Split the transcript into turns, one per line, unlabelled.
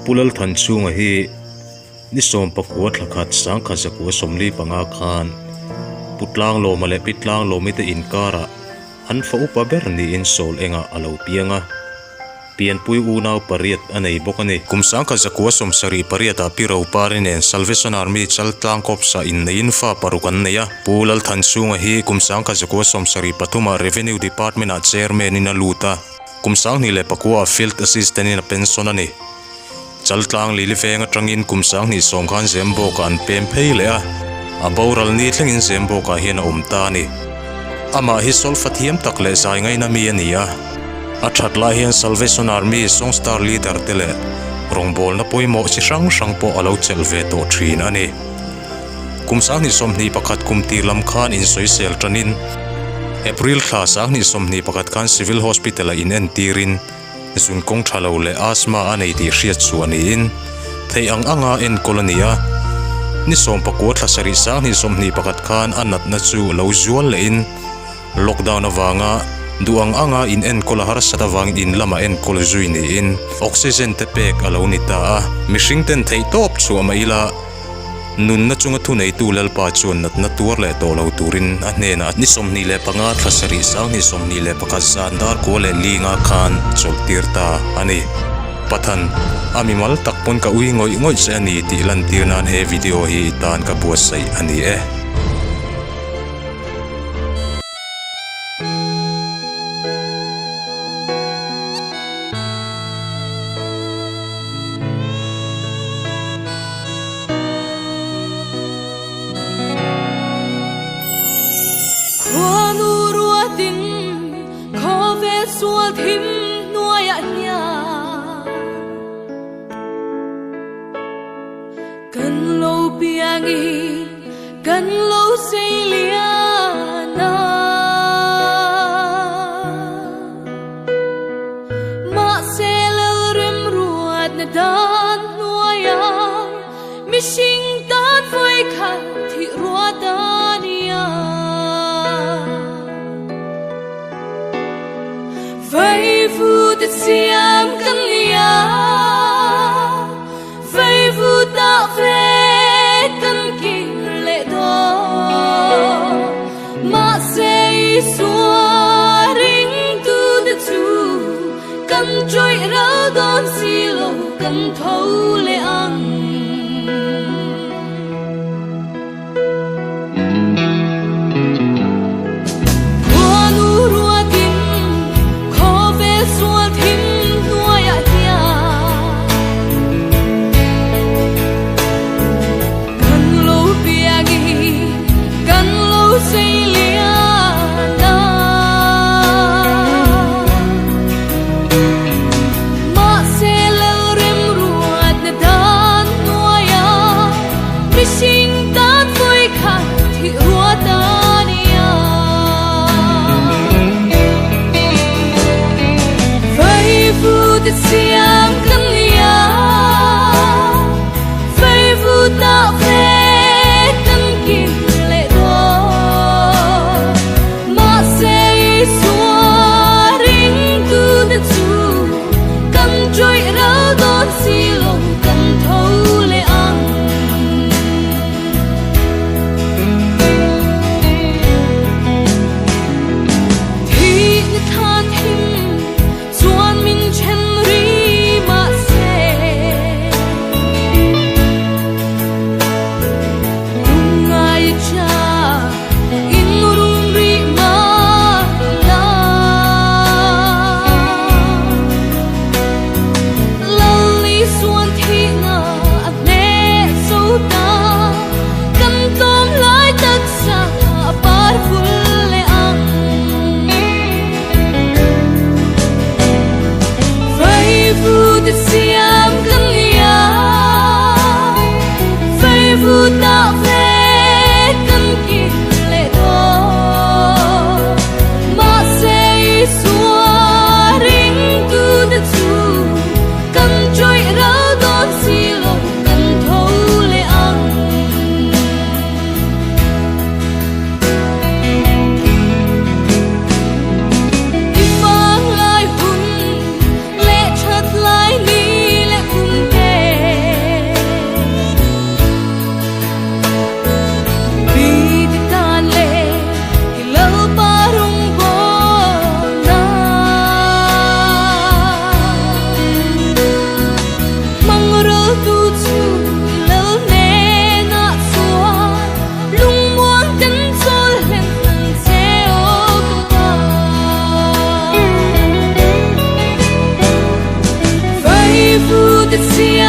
pulal than chunga hi ni som pakua thlakhat sangkha zakua somli panga khan putlang lo male pitlang lo mite inkara an fa upa ber ni in sol enga alo pianga pian pui unaw pariat anei bokani kumsangkha zakua somsari pariata piro parinen Salvation Army chaltlang kopsa in nein fa parukan neya pulal than chunga hi kumsangkha zakua somsari pathuma revenue department a chairman in aluta kumsang ni le pakua field assistant in pension ani chaltlang lili fenga trangin kumsang ni somkhan zembo kan pem pheile a boral ni thlengin zembo ka hian umta ni ama hi solfathiam takle sai ngai na mi ania a thatla hian Salvation Army songstar leader tele rongbol na poimo chi sang sang po alo chelve to thin ani kumsang ni somni pakhat kumti lam khan in soisel tranin April thla sang ni somni pakhat khan civil hospital in entirin sun kong thalo le asma anei ti hriat chu ani in thei ang anga en kolonia ni som pakua thlasari sang ni somni pakhat khan anat na chu lo zual le in lockdown awanga duang anga in en kolahar satawang in lama en kolzui ni in oxygen te pek alo ni ta mishing ten thei top chu amaila nun na chunga thu nei tu lal pa chun nat na tur le to lo turin a hne na ni somni le panga thlasari sang ni somni le pakhat zandar ko le linga khan choltirta ani pathan amimal takpon ka ui ngoi se ani ti lan tirnan he video hi tan ka buas sai ani
sual thim nuaya nya kan lo piangi kan lo seliana ma selal rim ruat na dan nuaya mishing tan voi khan thi ruatania vây vu đất xiêm căn lia vây vu tạo về căn kinh lệ đó mà say xua ring tu đất chu căn trôi rau đón xì lô căn thâu lệ ăn xiêm căn lia vây vu tạo về căn kinh lệ đó mà say xua ring tu đất chu căn trôi rau đón xì lồng căn thâu lệ ăn thì than thinh chuan min chen xiêm căn lia vây vu tạo về căn kinh lệ đó mà say xua ring tu đất chu căn trôi rau đón xì lồng căn thâu lệ ăn đi mang lại hun lệ chợt lại ni 的